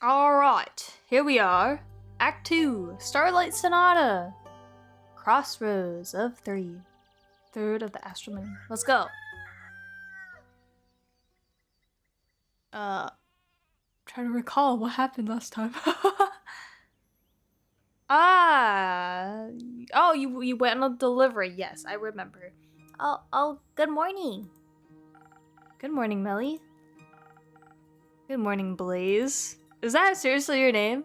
Alright, here we are. Act 2, Starlight Sonata. Crossroads of 3. Third of the Astral Moon. Let's go. Trying to recall what happened last time. Oh, you went on a delivery. Yes, I remember. Oh, good morning. Good morning, Melly. Good morning, Blaze. Is that seriously your name?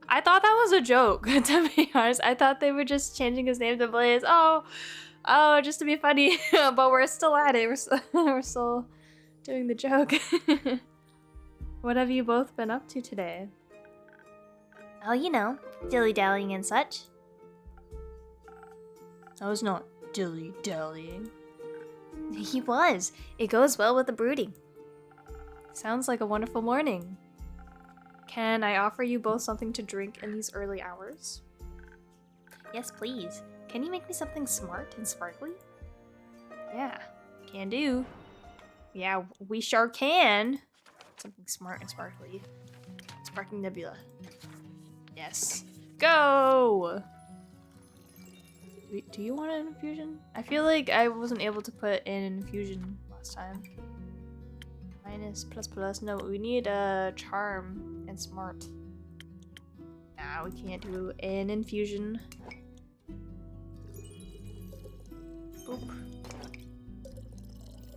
I thought that was a joke, to be honest. I thought they were just changing his name to Blaze. Oh, just to be funny. But we're still at it. We're still doing the joke. What have you both been up to today? Oh, you know, dilly-dallying and such. I was not dilly-dallying. He was. It goes well with the brooding. Sounds like a wonderful morning. Can I offer you both something to drink in these early hours? Yes, please. Can you make me something smart and sparkly? Yeah, can do. Yeah, we sure can. Something smart and sparkly. Sparkling Nebula. Yes. Go! Wait, do you want an infusion? I feel like I wasn't able to put in an infusion last time. Minus, plus. No, we need a charm and smart. Nah, we can't do an infusion. Boop.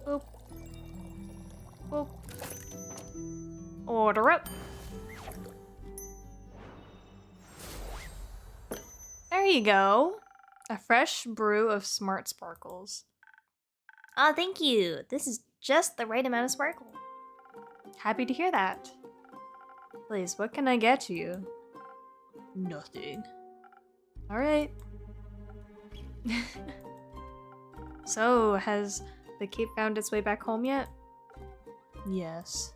Boop. Boop. Order up. There you go. A fresh brew of smart sparkles. Ah, thank you. This is just the right amount of sparkle. Happy to hear that. Please, what can I get you? Nothing. Alright. So, has the cape found its way back home yet? Yes.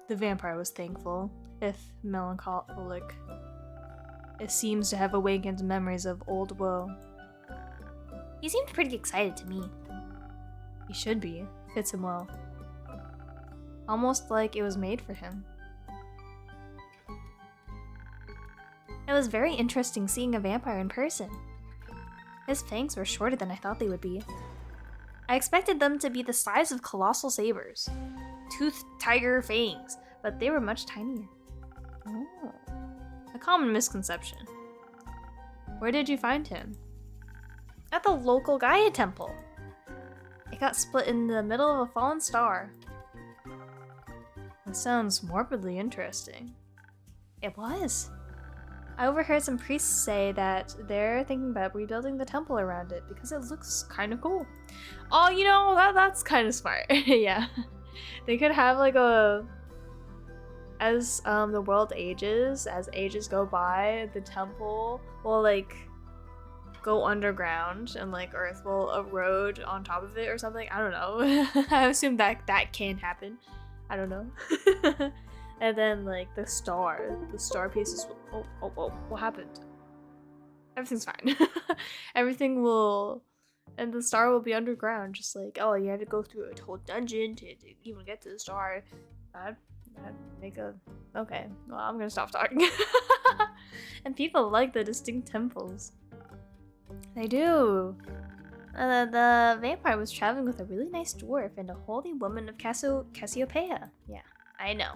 The vampire was thankful, if melancholic. It seems to have awakened memories of old woe. He seemed pretty excited to me. He should be. Fits him well. Almost like it was made for him. It was very interesting seeing a vampire in person. His fangs were shorter than I thought they would be. I expected them to be the size of colossal sabers. Toothed tiger fangs, but they were much tinier. Oh. A common misconception. Where did you find him? At the local Gaia temple. It got split in the middle of a fallen star. That sounds morbidly interesting. It was. I overheard some priests say that they're thinking about rebuilding the temple around it because it looks kind of cool. Oh, you know, that's kind of smart. Yeah. They could have like as the world ages, as ages go by, the temple will like go underground and like Earth will erode on top of it or something. I don't know. I assume that can happen. I don't know. And then like the star pieces will, oh, what happened? Everything's fine. Everything will, and the star will be underground, just like, oh, you had to go through a whole dungeon to even get to the star. I'd make a, okay, well, I'm gonna stop talking. And people like the distinct temples. They do. The vampire was traveling with a really nice dwarf and a holy woman of Cassiopeia. Yeah, I know.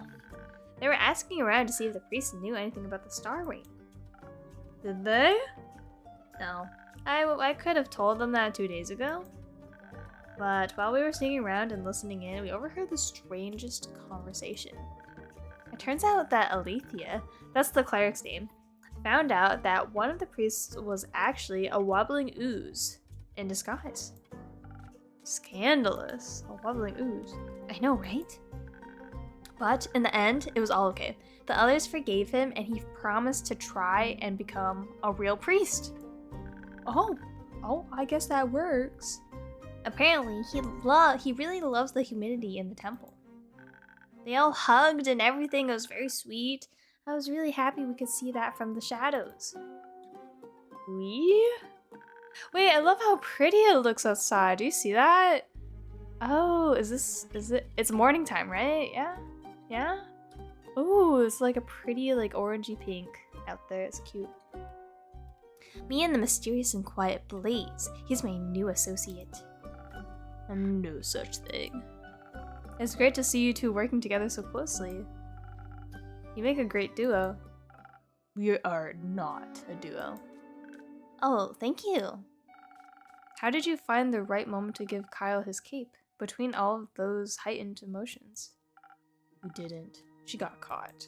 They were asking around to see if the priests knew anything about the star ring. Did they? No. I could have told them that 2 days ago. But while we were sneaking around and listening in, we overheard the strangest conversation. It turns out that Alethea, that's the cleric's name, found out that one of the priests was actually a wobbling ooze in disguise. Scandalous. A wobbling ooze. I know, right? But in the end, it was all okay. The others forgave him and he promised to try and become a real priest. Oh, I guess that works. Apparently, he really loves the humidity in the temple. They all hugged and everything. It was very sweet. I was really happy we could see that from the shadows. Wait, I love how pretty it looks outside. Do you see that? Oh, is it? It's morning time, right? Yeah? Oh, it's like a pretty, like, orangey pink out there. It's cute. Me and the mysterious and quiet Blaze. He's my new associate. No such thing. It's great to see you two working together so closely. You make a great duo. We are not a duo. Oh, thank you. How did you find the right moment to give Kyle his cape between all of those heightened emotions? We didn't. She got caught.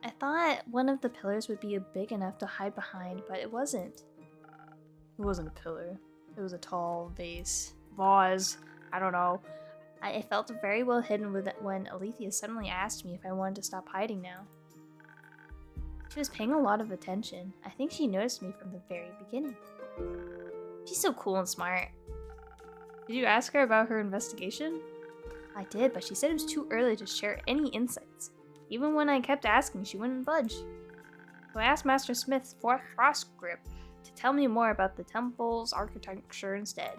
I thought one of the pillars would be big enough to hide behind, but it wasn't. It wasn't a pillar. It was a tall vase. I don't know. I felt very well hidden with it when Alethea suddenly asked me if I wanted to stop hiding now. She was paying a lot of attention. I think she noticed me from the very beginning. She's so cool and smart. Did you ask her about her investigation? I did, but she said it was too early to share any insights. Even when I kept asking, she wouldn't budge. So I asked Master Smith's frost grip to tell me more about the temple's architecture instead.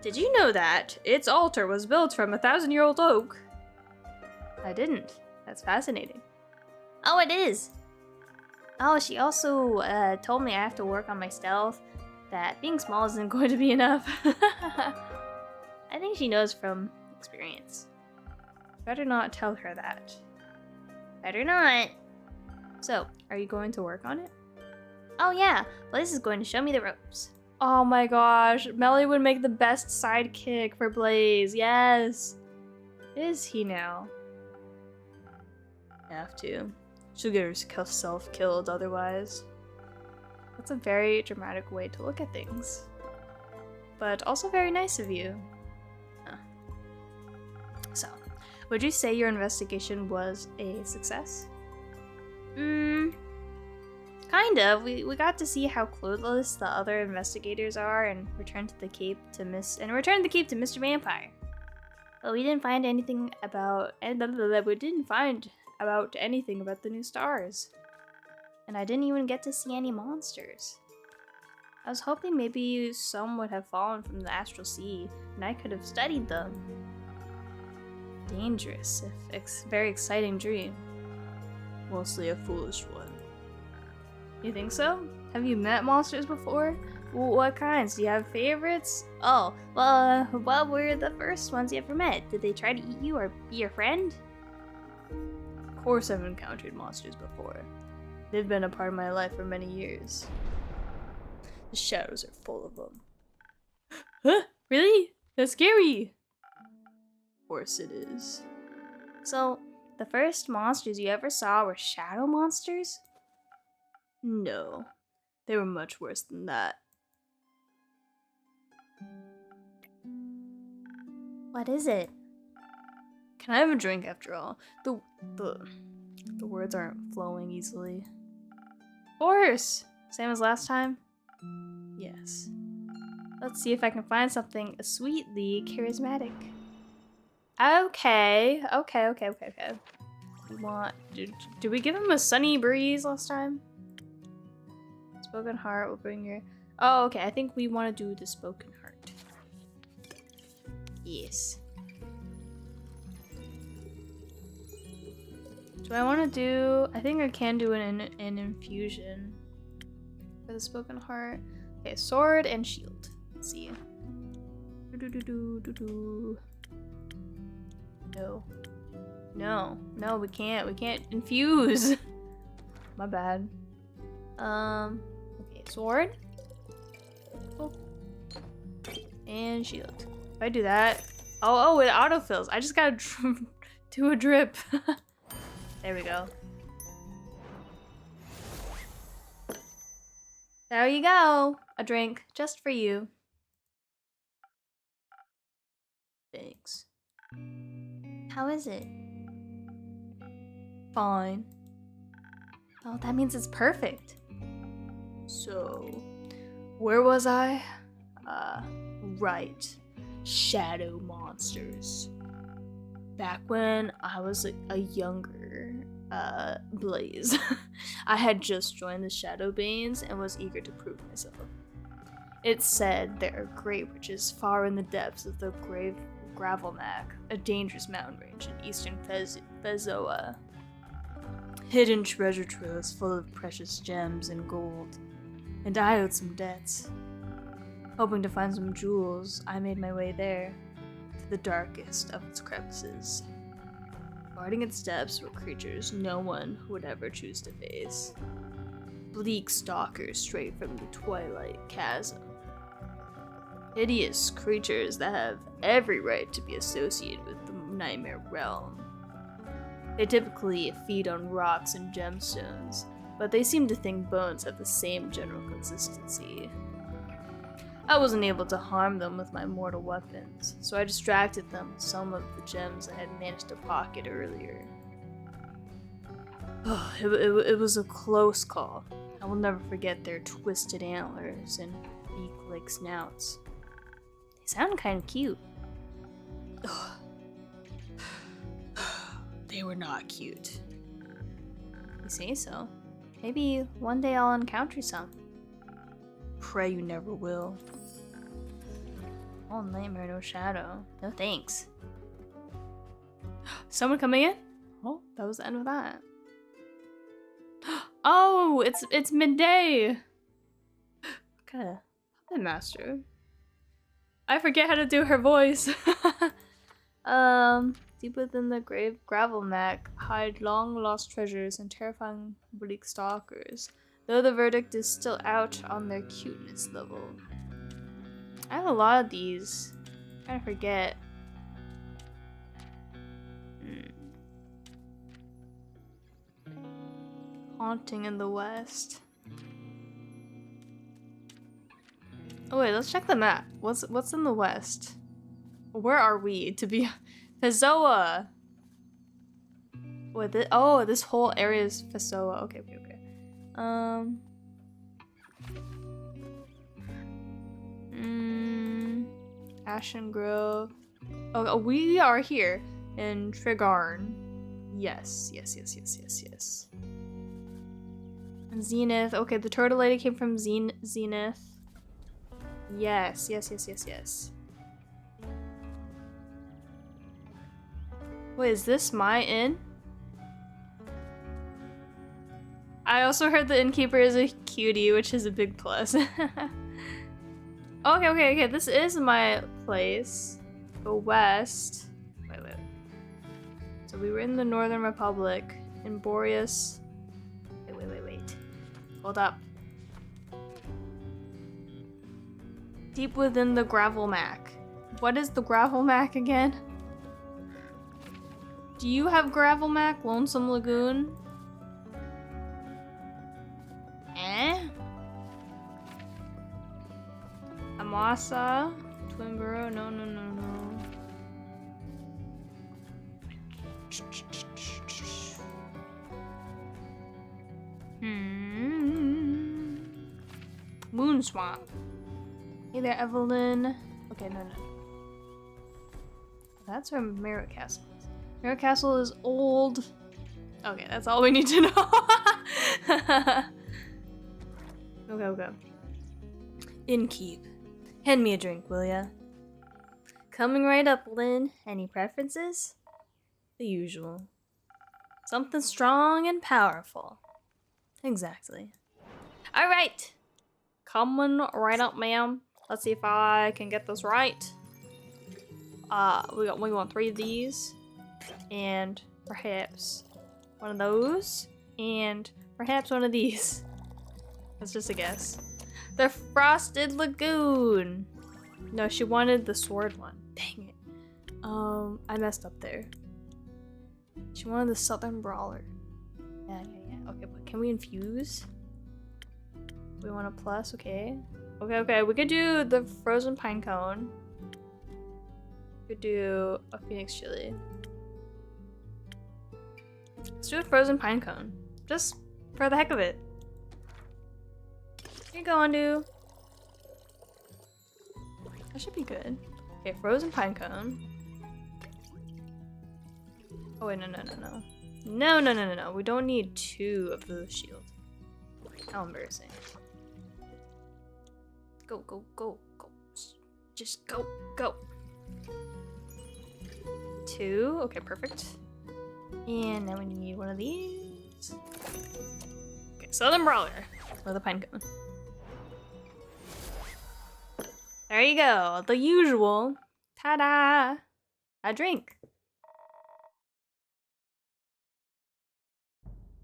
Did you know that its altar was built from a 1,000-year-old oak? I didn't. That's fascinating. Oh, it is! Oh, she also told me I have to work on my stealth, that being small isn't going to be enough. I think she knows from experience. Better not tell her that. Better not. So, are you going to work on it? Oh yeah, Blaze is going to show me the ropes. Oh my gosh, Melly would make the best sidekick for Blaze, yes! Is he now? Have to. She'll get herself killed otherwise. That's a very dramatic way to look at things. But also very nice of you. So, would you say your investigation was a success? Kind of. We got to see how clueless the other investigators are and returned the cape to Mr. Vampire. But we didn't find anything about anything about the new stars. And I didn't even get to see any monsters. I was hoping maybe some would have fallen from the astral sea and I could have studied them. Dangerous, if very exciting dream. Mostly a foolish one. You think so? Have you met monsters before? What kinds? Do you have favorites? Oh, well, what were the first ones you ever met? Did they try to eat you or be your friend? Of course I've encountered monsters before. They've been a part of my life for many years. The shadows are full of them. Huh? Really? That's scary! Of course it is. So, the first monsters you ever saw were shadow monsters? No, they were much worse than that. What is it? Can I have a drink after all? The words aren't flowing easily. Horse! Same as last time? Yes. Let's see if I can find something sweetly charismatic. Okay. We want... Did we give him a sunny breeze last time? Spoken heart will bring your... Oh, okay. I think we want to do the spoken heart. Yes. Do I want to do... I think I can do an infusion for the spoken heart. Okay, sword and shield. Let's see. No, we can't. We can't infuse. My bad. Okay, sword. Oh. And shield. If I do that... Oh, it autofills. I just gotta do a drip. There we go. There you go. A drink just for you. Thanks. How is it? Fine. Oh, that means it's perfect. So, where was I? Right. Shadow monsters. Back when I was a younger Blaze, I had just joined the Shadowbanes and was eager to prove myself. It said there are great riches far in the depths of the Gravelmac, a dangerous mountain range in eastern Fezoa. Hidden treasure troves full of precious gems and gold, and I owed some debts. Hoping to find some jewels, I made my way there, to the darkest of its crevices. Guarding its depths were creatures no one would ever choose to face. Bleak stalkers straight from the Twilight Chasm. Hideous creatures that have every right to be associated with the Nightmare Realm. They typically feed on rocks and gemstones, but they seem to think bones have the same general consistency. I wasn't able to harm them with my mortal weapons, so I distracted them with some of the gems I had managed to pocket earlier. It was a close call. I will never forget their twisted antlers and beak-like snouts. They sound kind of cute. They were not cute. You say so. Maybe one day I'll encounter some. Pray you never will. All nightmare, no shadow. No thanks. Someone coming in? Oh, that was the end of that. Oh, it's midday. Okay, puppet master. I forget how to do her voice. Deep within the grave Gravelmac hide long lost treasures and terrifying bleak stalkers, though the verdict is still out on their cuteness level. I have a lot of these. I'm trying to forget. Haunting in the West. Oh wait, let's check the map. What's in the West? Where are we to be? Fezoa. Wait, this whole area is Fezoa. Okay. Ashen Grove. Oh, we are here in Trigarn. Yes. And Zenith. Okay, the turtle lady came from Zenith. Yes. Wait, is this my inn? I also heard the innkeeper is a cutie, which is a big plus. Okay, this is my place. Go west. Wait. So we were in the Northern Republic, in Boreas. Wait. Hold up. Deep within the Gravelmac. What is the Gravelmac again? Do you have Gravelmac, Lonesome Lagoon? Amasa? Twinborough? No. Moon Swamp. Hey there, Evelyn. Okay, no. That's where Merritt Castle is. Merritt Castle is old. Okay, that's all we need to know. Okay. Innkeep. Hand me a drink, will ya? Coming right up, Lynn. Any preferences? The usual. Something strong and powerful. Exactly. Alright! Coming right up, ma'am. Let's see if I can get this right. We want 3 of these. And perhaps one of those. And perhaps one of these. That's just a guess. The Frosted Lagoon. No, she wanted the sword one. Dang it. I messed up there. She wanted the Southern Brawler. Yeah. Okay, but can we infuse? We want a plus, okay. Okay, we could do the Frozen Pine Cone. We could do a Phoenix Chili. Let's do a Frozen Pine Cone. Just for the heck of it. Here you go, Undo. That should be good. Okay, Frozen Pine Cone. Oh wait, no. No. We don't need 2 of the shield. How embarrassing. Go. Just go. 2. Okay, perfect. And now we need one of these. Okay, Southern Brawler with a pine cone. There you go, the usual. Ta-da! A drink.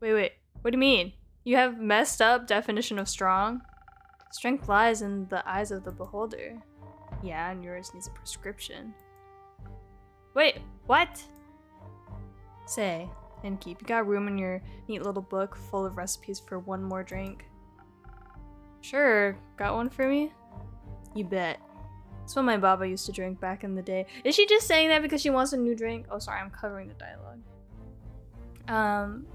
Wait, what do you mean? You have messed up definition of strong? Strength lies in the eyes of the beholder. Yeah, and yours needs a prescription. Wait, what? Say, Innkeep, you got room in your neat little book full of recipes for one more drink? Sure, got one for me? You bet. That's what my baba used to drink back in the day. Is she just saying that because she wants a new drink? Oh, sorry, I'm covering the dialogue.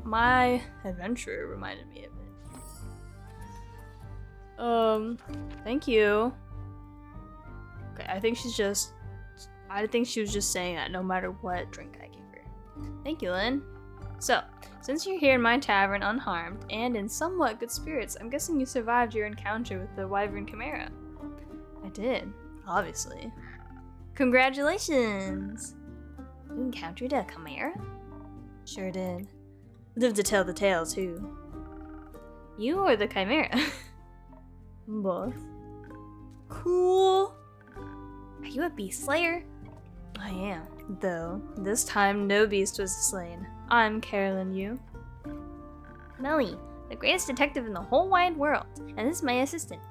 My adventurer reminded me of it. Thank you. Okay, I think she was just saying that no matter what drink I give her. Thank you, Lynn. So, since you're here in my tavern unharmed and in somewhat good spirits, I'm guessing you survived your encounter with the Wyvern Chimera. I did, obviously. Congratulations! You encountered a chimera? Sure did. Lived to tell the tale, too. You or the chimera? Both. Cool. Are you a beast slayer? I am, though this time no beast was slain. I'm Carolyn Yu. Melly, the greatest detective in the whole wide world, and this is my assistant.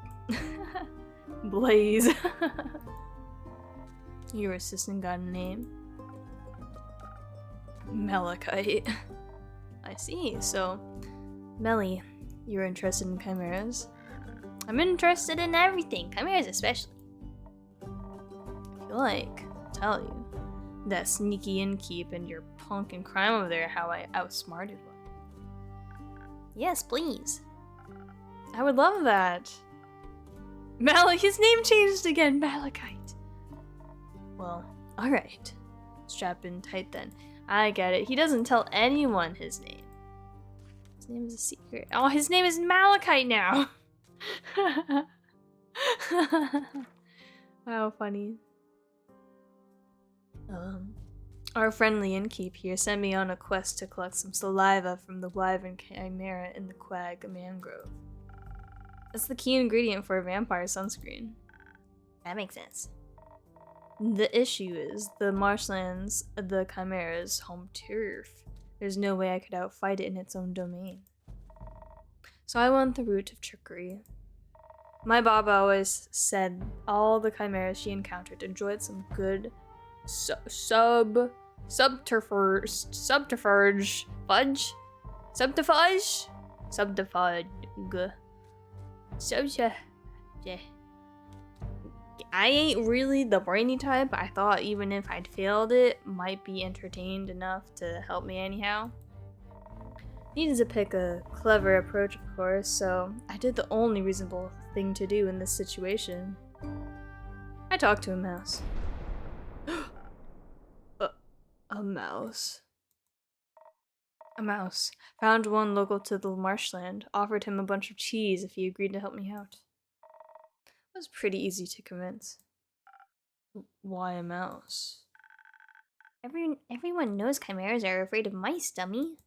Blaze. Your assistant got a name? Malachite. I see, so Melly, you're interested in chimeras? I'm interested in everything, chimeras especially. I feel like, I'll tell you, that sneaky innkeep and your punk and crime over there, how I outsmarted one. Yes, please. I would love that. His name changed again, Malachite. Well, alright. Strap in tight then. I get it. He doesn't tell anyone his name. His name is a secret. Oh, his name is Malachite now! Wow, funny. Our friendly innkeep here sent me on a quest to collect some saliva from the Wyvern Chimera in the Quag Mangrove. That's the key ingredient for a vampire sunscreen. That makes sense. The issue is, the marshlands, the Chimera's home turf. There's no way I could outfight it in its own domain. So I went the route of trickery. My Baba always said all the chimeras she encountered enjoyed some good subterfuge I ain't really the brainy type, but I thought even if I'd failed it, might be entertained enough to help me anyhow. Needed to pick a clever approach, of course, so I did the only reasonable thing to do in this situation. I talked to a mouse. A mouse. A mouse. Found one local to the marshland, offered him a bunch of cheese if he agreed to help me out. It was pretty easy to convince. Why a mouse? Everyone knows chimeras are afraid of mice, dummy.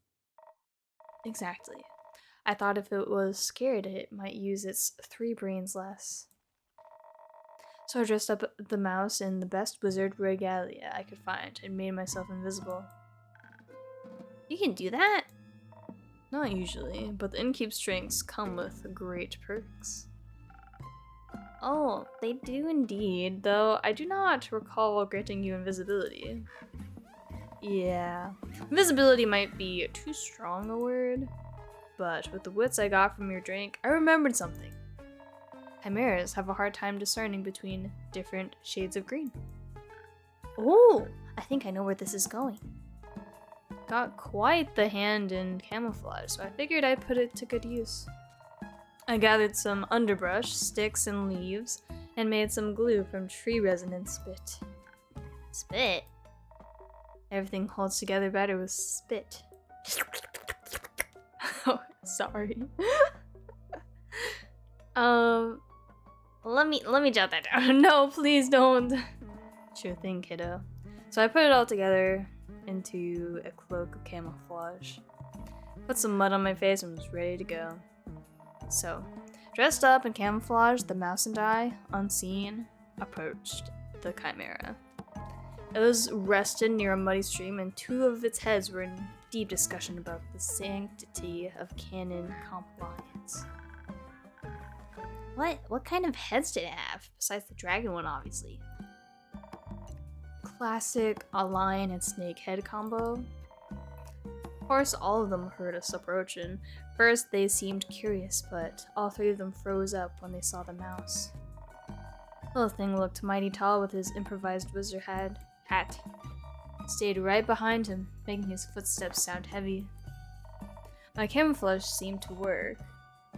Exactly. I thought if it was scared, it might use its 3 brains less. So I dressed up the mouse in the best wizard regalia I could find and made myself invisible. You can do that? Not usually, but the innkeep's drinks come with great perks. Oh, they do indeed, though I do not recall granting you invisibility. Yeah, invisibility might be too strong a word, but with the wits I got from your drink, I remembered something. Chimeras have a hard time discerning between different shades of green. Oh, I think I know where this is going. Got quite the hand in camouflage, so I figured I'd put it to good use. I gathered some underbrush, sticks, and leaves, and made some glue from tree resin and spit. Spit? Everything holds together better with spit. Oh, sorry. Let me jot that down. No, please don't. Sure thing, kiddo. So I put it all together into a cloak of camouflage, put some mud on my face, and was ready to go. So, dressed up in camouflage, the mouse and I, unseen, approached the chimera. It was rested near a muddy stream, and two of its heads were in deep discussion about the sanctity of canon compliance. What kind of heads did it have? Besides the dragon one, obviously. Classic a lion and snake head combo. Of course, all of them heard us approaching. First, they seemed curious, but all three of them froze up when they saw the mouse. The little thing looked mighty tall with his improvised wizard hat. Stayed right behind him, making his footsteps sound heavy. My camouflage seemed to work.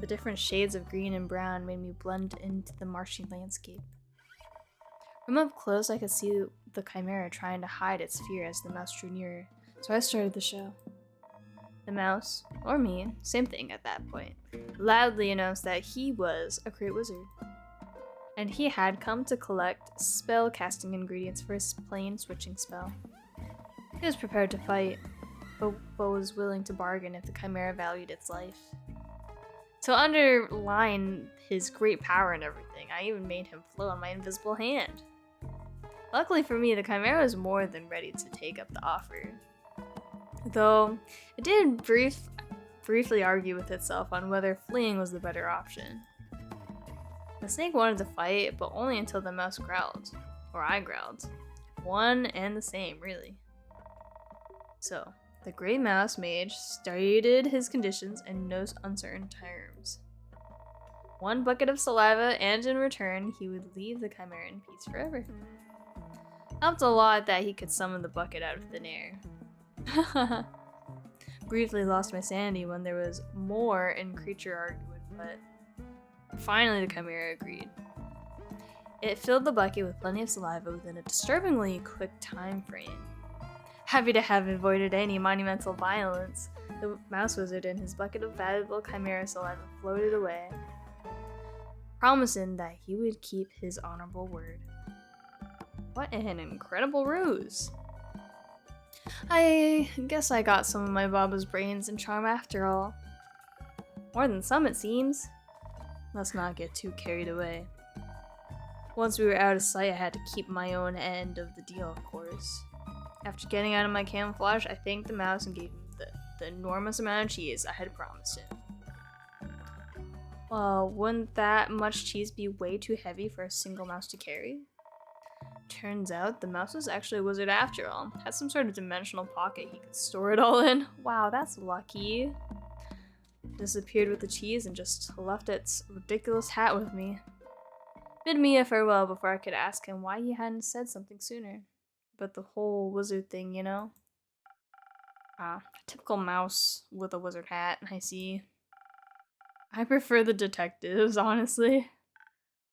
The different shades of green and brown made me blend into the marshy landscape. From up close, I could see the chimera trying to hide its fear as the mouse drew nearer, so I started the show. The mouse, or me, same thing at that point, loudly announced that he was a great wizard, and he had come to collect spell-casting ingredients for his plane switching spell. He was prepared to fight, but was willing to bargain if the chimera valued its life. To underline his great power and everything, I even made him float on my invisible hand. Luckily for me, the chimera was more than ready to take up the offer. Though, it did briefly argue with itself on whether fleeing was the better option. The snake wanted to fight, but only until the mouse growled. Or I growled. One and the same, really. So, the Great Mouse Mage stated his conditions in no uncertain terms. 1 bucket of saliva, and in return, he would leave the chimera in peace forever. Helped a lot that he could summon the bucket out of thin air. Briefly lost my sanity when there was more in creature argument, but finally the chimera agreed. It filled the bucket with plenty of saliva within a disturbingly quick time frame. Happy to have avoided any monumental violence, the mouse wizard and his bucket of valuable chimera saliva floated away, promising that he would keep his honorable word. What an incredible ruse! I guess I got some of my Baba's brains and charm after all. More than some, it seems. Let's not get too carried away. Once we were out of sight, I had to keep my own end of the deal, of course. After getting out of my camouflage, I thanked the mouse and gave him the enormous amount of cheese I had promised him. Well, wouldn't that much cheese be way too heavy for a single mouse to carry? Turns out the mouse was actually a wizard after all. Had some sort of dimensional pocket he could store it all in. Wow, that's lucky. Disappeared with the cheese and just left its ridiculous hat with me. Bid me a farewell before I could ask him why he hadn't said something sooner. But the whole wizard thing, you know? Typical mouse with a wizard hat, I see. I prefer the detectives, honestly.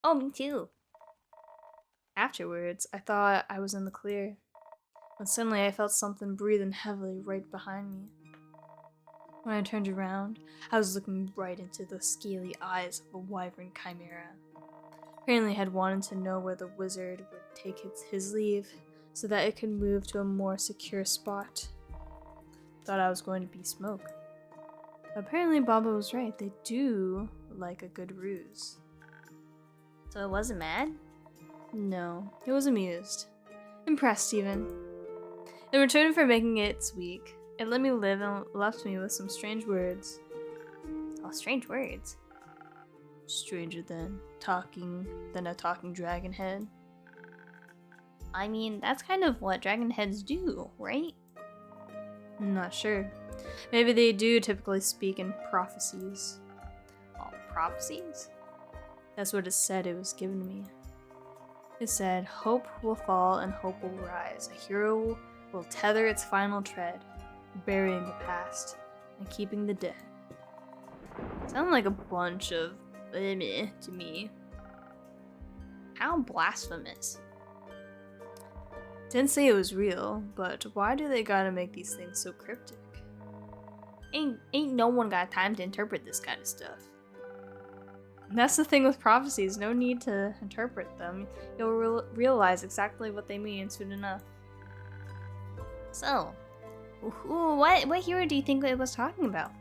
Oh, me too. Afterwards, I thought I was in the clear, when suddenly I felt something breathing heavily right behind me. When I turned around, I was looking right into the scaly eyes of a wyvern chimera. Apparently had wanted to know where the wizard would take his leave, so that it could move to a more secure spot. Thought I was going to be smoke. Apparently Baba was right, they do like a good ruse. So it wasn't mad? No, it was amused. Impressed, even. In return for making its week, it let me live and left me with some strange words. Oh, strange words. Stranger than a talking dragon head. I mean, that's kind of what dragon heads do, right? I'm not sure. Maybe they do typically speak in prophecies. Oh, prophecies? That's what it said it was given to me. It said, hope will fall and hope will rise. A hero will tether its final tread, burying the past and keeping the dead. Sound like a bunch of meh to me. How blasphemous. Didn't say it was real, but why do they gotta make these things so cryptic? Ain't no one got time to interpret this kind of stuff. And that's the thing with prophecies, no need to interpret them. You'll realize exactly what they mean soon enough. So, what hero do you think it was talking about?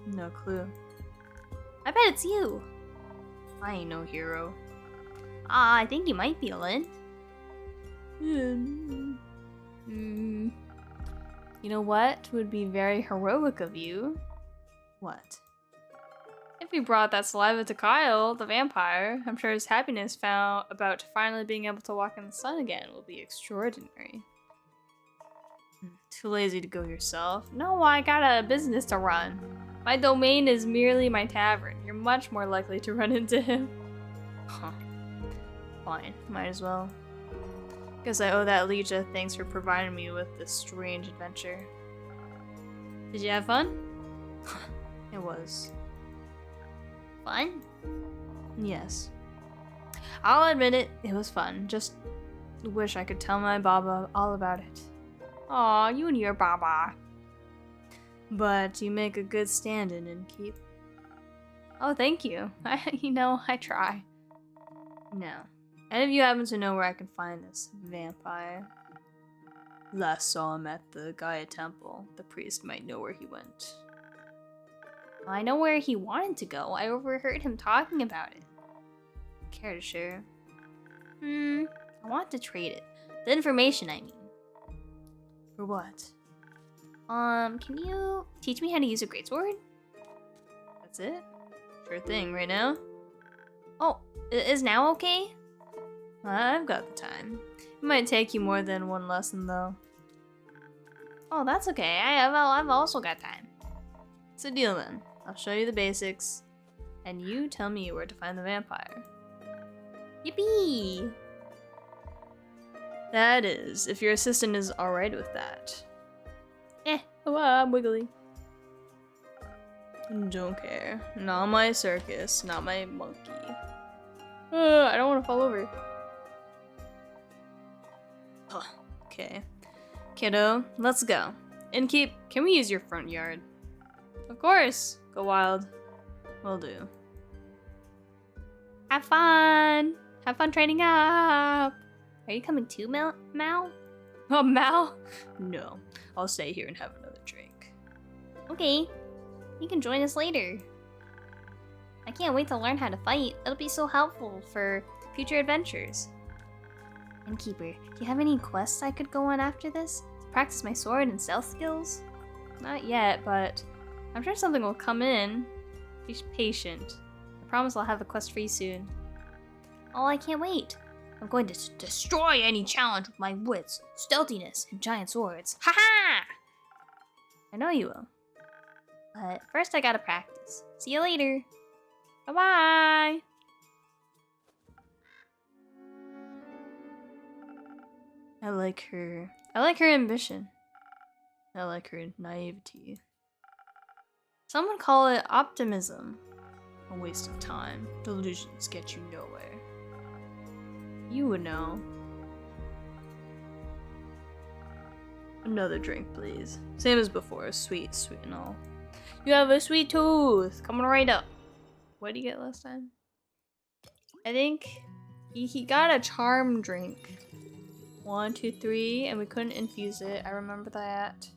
No clue. I bet it's you. I ain't no hero. I think you might be, Lynn. You know what would be very heroic of you? What? If you brought that saliva to Kyle, the vampire, I'm sure his happiness found about finally being able to walk in the sun again will be extraordinary. Too lazy to go yourself? No, I got a business to run. My domain is merely my tavern. You're much more likely to run into him. Huh. Fine, might as well. Guess I owe that leech a thanks for providing me with this strange adventure. Did you have fun? It was. Fun? Yes. I'll admit it, it was fun. Just wish I could tell my Baba all about it. Aw, you and your Baba. But you make a good stand-in and keep. Oh, thank you. I try. Now, any of you happen to know where I can find this vampire? Last saw him at the Gaia Temple. The priest might know where he went. I know where he wanted to go. I overheard him talking about it. Care to share? I want to trade it. The information, I mean. For what? Can you teach me how to use a greatsword? That's it? Sure thing, right now? Oh, is now okay? I've got the time. It might take you more than one lesson, though. Oh, that's okay. I've also got time. It's a deal then. I'll show you the basics, and you tell me where to find the vampire. Yippee! That is, if your assistant is alright with that. Oh, I'm wiggly. Don't care. Not my circus, not my monkey. I don't want to fall over. Okay. Kiddo, let's go. Innkeep, can we use your front yard? Of course. Go wild. Will do. Have fun! Have fun training up! Are you coming too, Mal? Oh, Mal? No. I'll stay here and have another drink. Okay. You can join us later. I can't wait to learn how to fight. It'll be so helpful for future adventures. Innkeeper, do you have any quests I could go on after this? To practice my sword and stealth skills? Not yet, but I'm sure something will come in. Be patient. I promise I'll have a quest for you soon. Oh, I can't wait. I'm going to destroy any challenge with my wits, stealthiness, and giant swords. Ha-ha! I know you will. But first I gotta practice. See you later. Bye-bye! I like her ambition. I like her naivety. Some would call it optimism. A waste of time. Delusions get you nowhere. You would know. Another drink, please. Same as before. Sweet, sweet and all. You have a sweet tooth. Coming right up. What did you get last time? I think he got a charm drink. 1, 2, 3, and we couldn't infuse it. I remember that.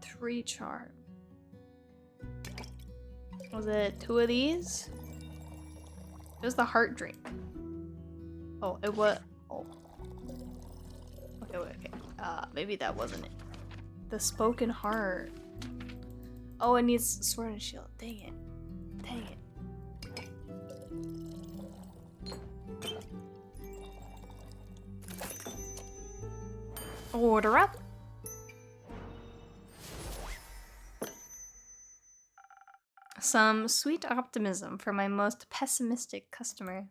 3 charm. Was it 2 of these? It was the heart drink. Oh, it was. Oh. Okay, wait, okay. Maybe that wasn't it. The spoken heart. Oh, it needs sword and shield. Dang it. Dang it. Order up. Some sweet optimism for my most pessimistic customer.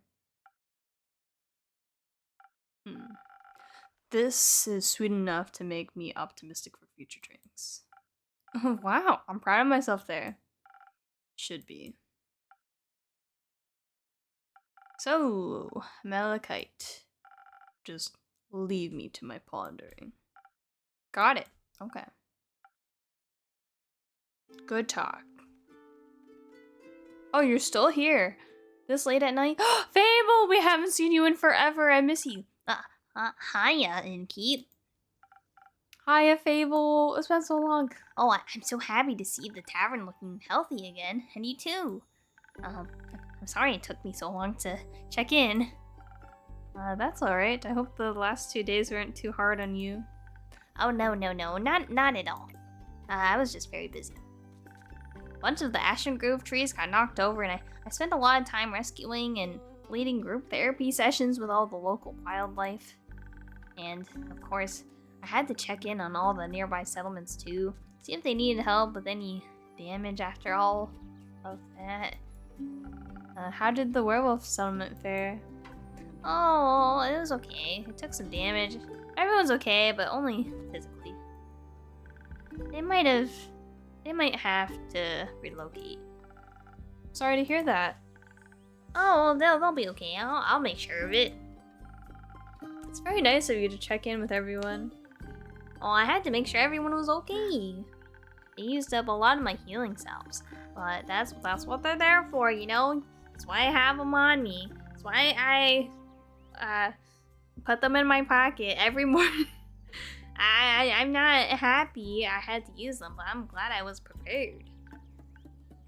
This is sweet enough to make me optimistic for future drinks. Wow, I'm proud of myself there. Should be. So, Malachite. Just leave me to my pondering. Got it. Okay. Good talk. Oh, you're still here. This late at night? Fable, we haven't seen you in forever. I miss you. Hiya, Innkeep. Hiya, Fable. It's been so long. Oh, I'm so happy to see the tavern looking healthy again, and you too. I'm sorry it took me so long to check in. That's alright. I hope the last 2 days weren't too hard on you. Oh, no, not at all. I was just very busy. A bunch of the Ashen Grove trees got knocked over, and I spent a lot of time rescuing and leading group therapy sessions with all the local wildlife. And, of course, I had to check in on all the nearby settlements too, see if they needed help with any damage after all of that. How did the werewolf settlement fare? Oh, it was okay. It took some damage. Everyone's okay, but only physically. They might have to relocate. Sorry to hear that. Oh, they'll be okay. I'll make sure of it. It's very nice of you to check in with everyone. Oh, I had to make sure everyone was okay. They used up a lot of my healing salves, but that's what they're there for, you know? That's why I have them on me. That's why I put them in my pocket every morning. I'm not happy I had to use them, but I'm glad I was prepared.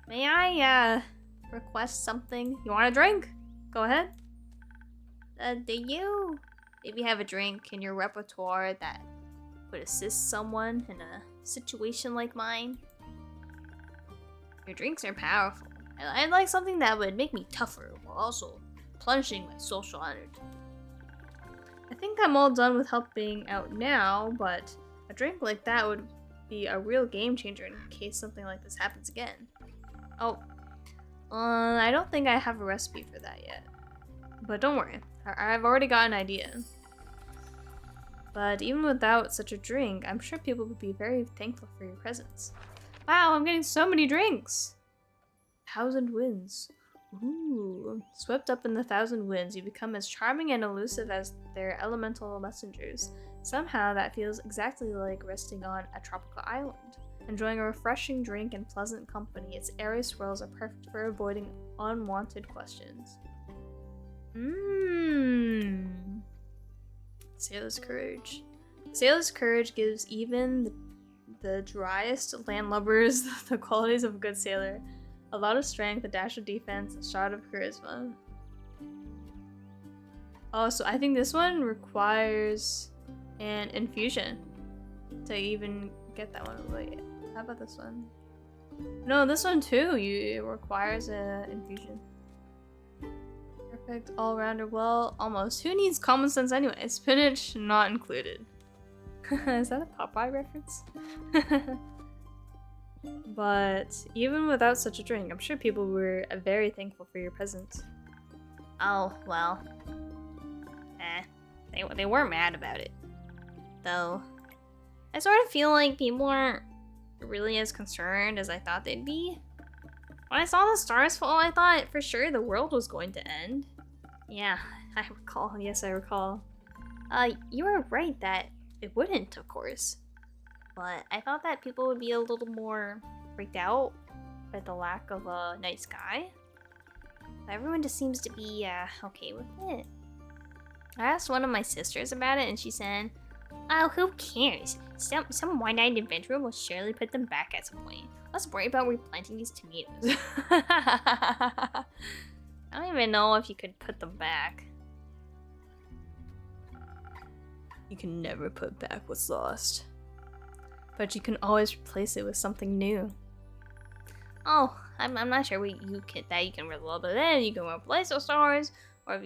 May I request something? You want a drink? Go ahead. Do you maybe have a drink in your repertoire that would assist someone in a situation like mine? Your drinks are powerful. I'd like something that would make me tougher while also plunging my social energy. I think I'm all done with helping out now, but a drink like that would be a real game changer in case something like this happens again. Oh, I don't think I have a recipe for that yet. But don't worry, I've already got an idea. But even without such a drink, I'm sure people would be very thankful for your presence. Wow, I'm getting so many drinks! 1,000 winds. Ooh. Swept up in the 1,000 winds, you become as charming and elusive as their elemental messengers. Somehow that feels exactly like resting on a tropical island. Enjoying a refreshing drink and pleasant company, its airy swirls are perfect for avoiding unwanted questions. Sailor's Courage. Sailor's Courage gives even the driest landlubbers the qualities of a good sailor. A lot of strength, a dash of defense, a shot of charisma. Oh, so I think this one requires an infusion to even get that one. Wait, how about this one? No, this one too. It requires an infusion. Perfect all-rounder. Well, almost. Who needs common sense anyway? Spinach not included. Is that a Popeye reference? But even without such a drink, I'm sure people were very thankful for your presence. Oh, well. They weren't mad about it. Though, I sort of feel like people aren't really as concerned as I thought they'd be. When I saw the stars fall, I thought for sure the world was going to end. Yeah, I recall. Yes, I recall. You were right that it wouldn't, of course. But I thought that people would be a little more freaked out by the lack of a night sky. But everyone just seems to be okay with it. I asked one of my sisters about it and she said, "Oh, who cares? Some one-eyed adventurer will surely put them back at some point. Let's worry about replanting these tomatoes." I don't even know if you could put them back. You can never put back what's lost. But you can always replace it with something new. Oh, I'm not sure you can resolve it. Then you can replace those stars, or if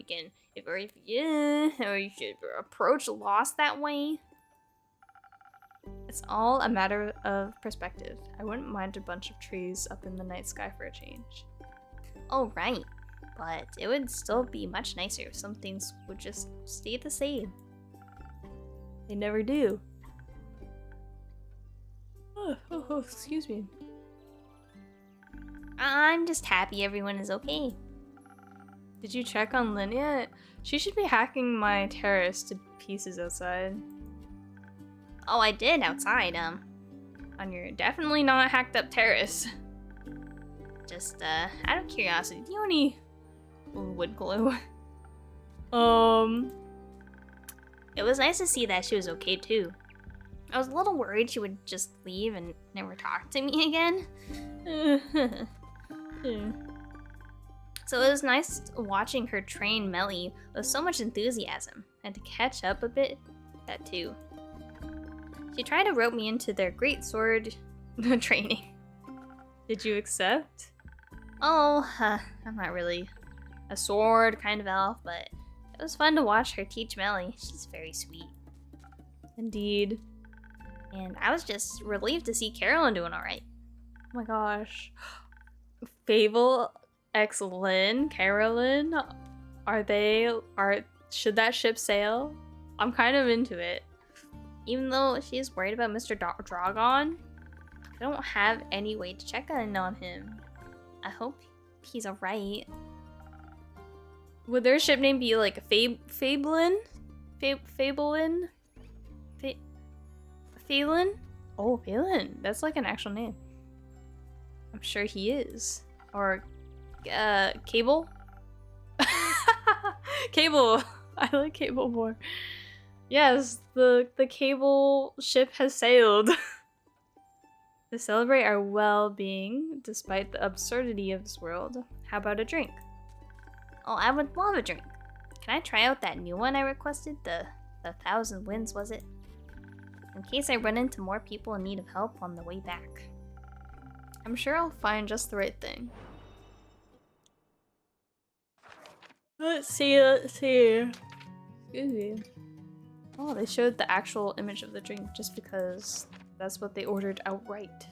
you should approach loss that way. It's all a matter of perspective. I wouldn't mind a bunch of trees up in the night sky for a change. Oh, right. But it would still be much nicer if some things would just stay the same. They never do. Oh, excuse me. I'm just happy everyone is okay. Did you check on Lynn yet? She should be hacking my terrace to pieces outside. Oh, I did outside, On your definitely not hacked up terrace. Just, out of curiosity, do you have any wood glue? It was nice to see that she was okay too. I was a little worried she would just leave and never talk to me again. So it was nice watching her train Melly with so much enthusiasm, and to catch up a bit, that too. She tried to rope me into their great sword training. Did you accept? Oh, I'm not really a sword kind of elf, but it was fun to watch her teach Melly. She's very sweet. Indeed. And I was just relieved to see Carolyn doing alright. Oh my gosh. Fable, X Lynn, Carolyn, should that ship sail? I'm kind of into it. Even though she's worried about Mr. Drogon, I don't have any way to check in on him. I hope he's alright. Would their ship name be like Fabelin? Fabelin? Phelan? Oh, Phelan. That's like an actual name. I'm sure he is. Or, Cable? Cable. I like Cable more. Yes, the Cable ship has sailed. To celebrate our well-being, despite the absurdity of this world, how about a drink? Oh, I would love a drink. Can I try out that new one I requested? The 1,000 Winds, was it? In case I run into more people in need of help on the way back. I'm sure I'll find just the right thing. Let's see. Excuse me. Oh, they showed the actual image of the drink just because that's what they ordered outright.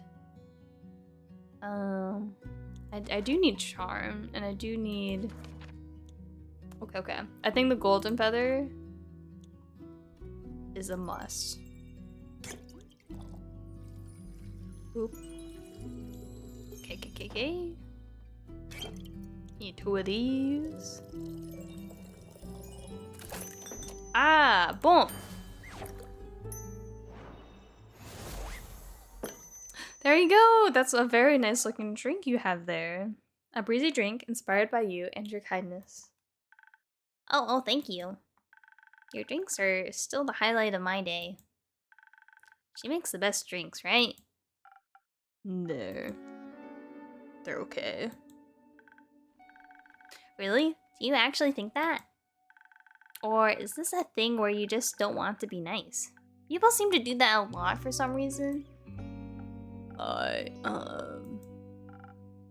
I do need charm, and I do need... Okay. I think the golden feather is a must. Oop. Okay. Need 2 of these. Ah, boom. There you go. That's a very nice looking drink you have there. A breezy drink inspired by you and your kindness. Oh, thank you. Your drinks are still the highlight of my day. She makes the best drinks, right? No. They're okay. Really? Do you actually think that? Or is this a thing where you just don't want to be nice? People seem to do that a lot for some reason.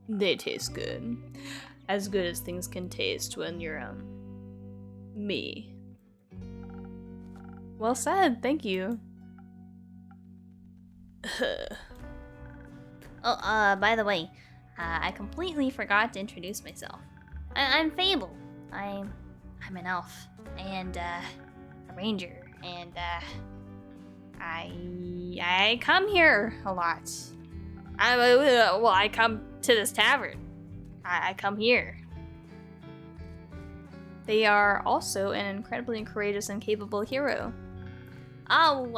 They taste good. As good as things can taste when you're, me. Well said, thank you. Oh, by the way, I completely forgot to introduce myself. I'm Fable. I'm an elf and a ranger, and I come here a lot. I come to this tavern. I come here. They are also an incredibly courageous and capable hero. Oh,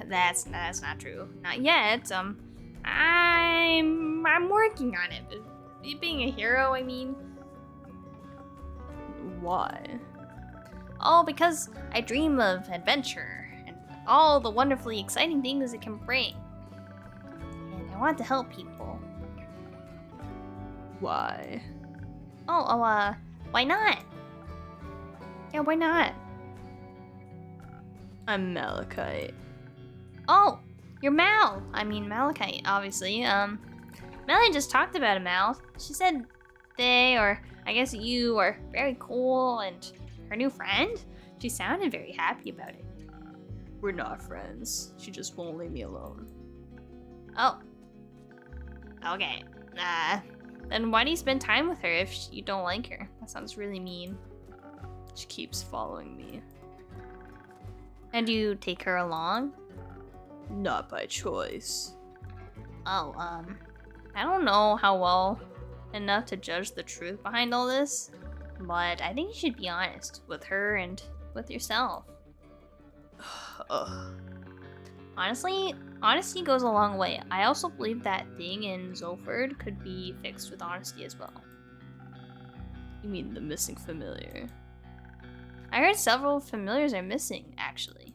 that's not true. Not yet. I'm working on it. Being a hero, I mean. Why? Oh, because I dream of adventure and all the wonderfully exciting things it can bring. And I want to help people. Why? Why not? Yeah, why not? I'm Malachite. Oh, you're Mal. I mean, Malachite, obviously. Melly just talked about a Mal. She said they, or I guess you, are very cool, and her new friend? She sounded very happy about it. We're not friends. She just won't leave me alone. Oh. Okay. Then why do you spend time with her if you don't like her? That sounds really mean. She keeps following me. And you take her along? Not by choice. Oh, I don't know how well enough to judge the truth behind all this, but I think you should be honest with her and with yourself. Honestly, honesty goes a long way. I also believe that thing in Zolford could be fixed with honesty as well. You mean the missing familiar? I heard several familiars are missing, actually.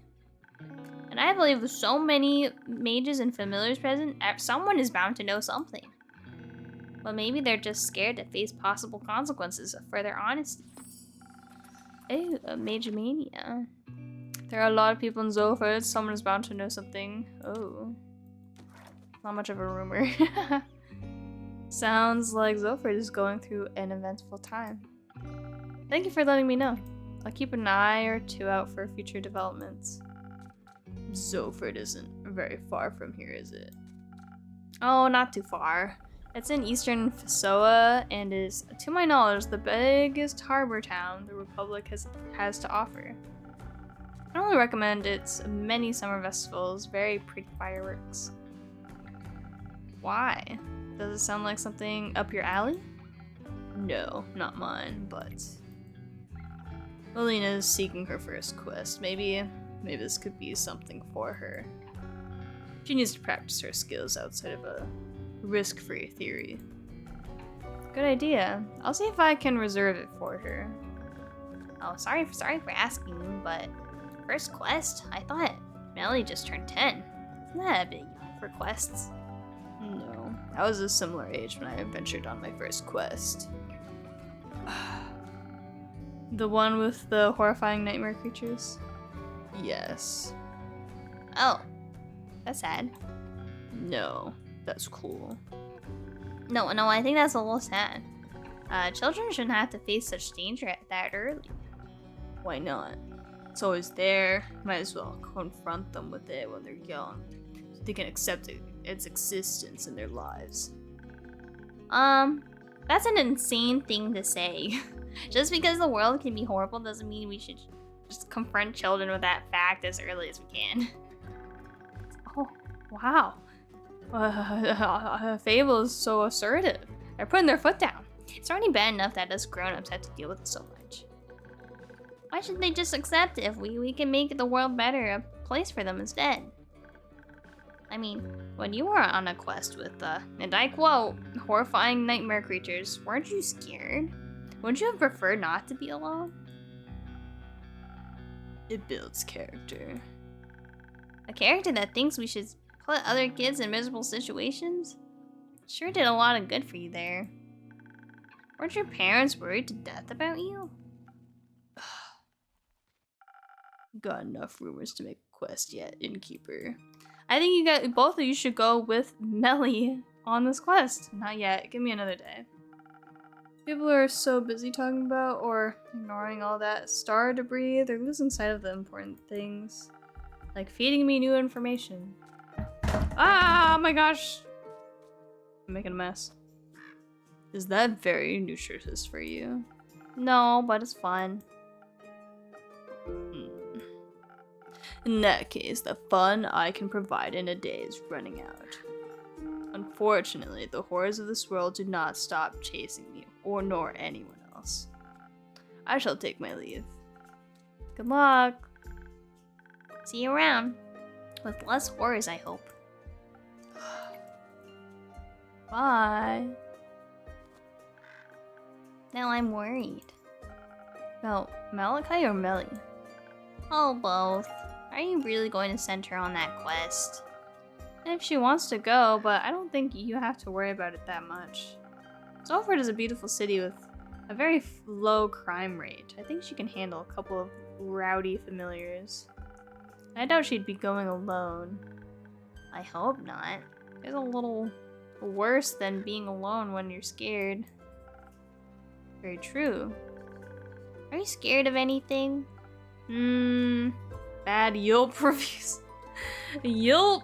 And I believe with so many mages and familiars present, someone is bound to know something. But maybe they're just scared to face possible consequences for their honesty. Oh, a mage mania. There are a lot of people in Zoford. Someone is bound to know something. Oh. Not much of a rumor. Sounds like Zoford is going through an eventful time. Thank you for letting me know. I'll keep an eye or two out for future developments. Zoford isn't very far from here, is it? Oh, not too far. It's in eastern Fisoa and is, to my knowledge, the biggest harbor town the Republic has to offer. I only recommend its many summer festivals, very pretty fireworks. Why? Does it sound like something up your alley? No, not mine, but... Alina's seeking her first quest. Maybe this could be something for her. She needs to practice her skills outside of a risk-free theory. Good idea. I'll see if I can reserve it for her. Oh, sorry for asking, but first quest? I thought Melly just turned 10. Isn't that a bit young for quests? No, I was a similar age when I ventured on my first quest. The one with the horrifying nightmare creatures? Yes. Oh, that's sad. No, that's cool. No, I think that's a little sad. Children shouldn't have to face such danger that early. Why not? It's always there. Might as well confront them with it when they're young, so they can accept its existence in their lives. That's an insane thing to say. Just because the world can be horrible doesn't mean we should just confront children with that fact as early as we can. Oh, wow. Fable is so assertive. They're putting their foot down. It's already bad enough that us grown-ups have to deal with it so much. Why should they just accept it if we can make the world better, a place for them instead? I mean, when you were on a quest with, and I quote, horrifying nightmare creatures, weren't you scared? Wouldn't you have preferred not to be alone? It builds character. A character that thinks we should put other kids in miserable situations? Sure did a lot of good for you there. Weren't your parents worried to death about you? Got enough rumors to make a quest yet, Innkeeper. I think both of you should go with Melly on this quest. Not yet. Give me another day. People are so busy talking about or ignoring all that star debris, they're losing sight of the important things. Like feeding me new information. Ah, my gosh! I'm making a mess. Is that very nutritious for you? No, but it's fun. In that case, the fun I can provide in a day is running out. Unfortunately, the horrors of this world do not stop chasing me, nor anyone else. I shall take my leave. Good luck. See you around. With less horrors, I hope. Bye. Now I'm worried. Well, Malachi or Melly? Oh, both. Are you really going to send her on that quest? If she wants to go, but I don't think you have to worry about it that much. Zoford is a beautiful city with a very low crime rate. I think she can handle a couple of rowdy familiars. I doubt she'd be going alone. I hope not. It's a little worse than being alone when you're scared. Very true. Are you scared of anything? Bad Yelp reviews. Yelp!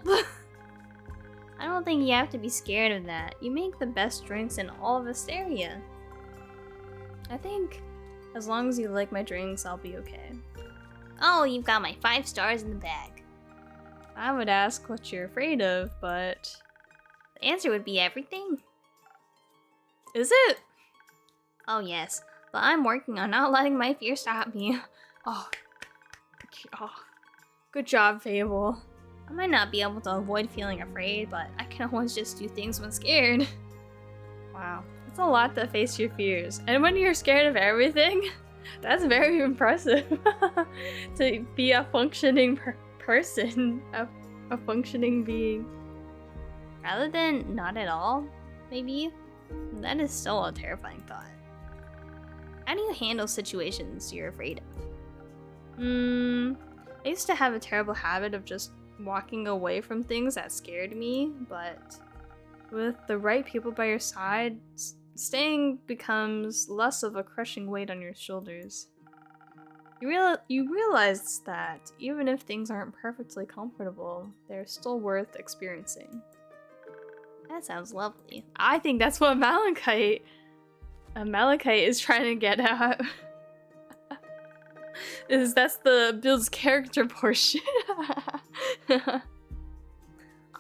I don't think you have to be scared of that. You make the best drinks in all of Asteria. I think as long as you like my drinks, I'll be okay. Oh, you've got my 5 stars in the bag. I would ask what you're afraid of, but... The answer would be everything. Is it? Oh yes, but I'm working on not letting my fear stop me. Oh. Good job, Fable. I might not be able to avoid feeling afraid, but I can always just do things when scared. Wow, it's a lot to face your fears. And when you're scared of everything, that's very impressive. To be a functioning person, a functioning being. Rather than not at all, maybe? That is still a terrifying thought. How do you handle situations you're afraid of? I used to have a terrible habit of just walking away from things that scared me, but with the right people by your side, staying becomes less of a crushing weight on your shoulders. You realize that even if things aren't perfectly comfortable, they're still worth experiencing. That sounds lovely. I think that's what Malachite is trying to get at. That's the builds character portion.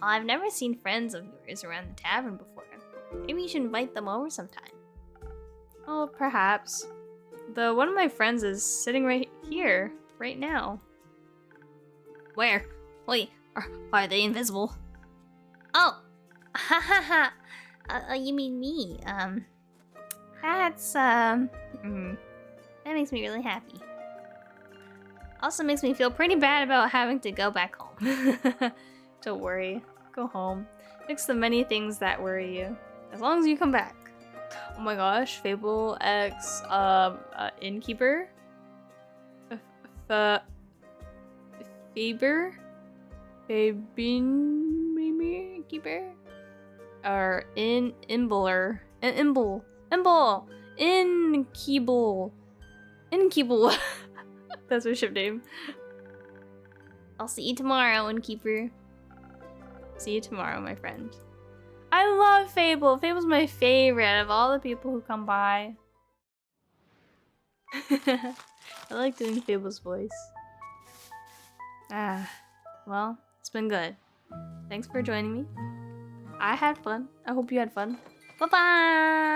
I've never seen friends of yours around the tavern before. Maybe you should invite them over sometime. Oh, perhaps. Though one of my friends is sitting right here, right now. Where? Wait, are they invisible? Oh! Ha ha ha! You mean me? That's, that makes me really happy. Also makes me feel pretty bad about having to go back home. Don't worry. Go home. Fix the many things that worry you. As long as you come back. Oh my gosh, Fable X, Innkeeper? Faber? Fabin Keeper? Or Imbler. Imble. Inkeeble. That's her ship name. I'll see you tomorrow, Innkeeper. See you tomorrow, my friend. I love Fable. Fable's my favorite of all the people who come by. I like doing Fable's voice. Well, it's been good. Thanks for joining me. I had fun. I hope you had fun. Bye-bye!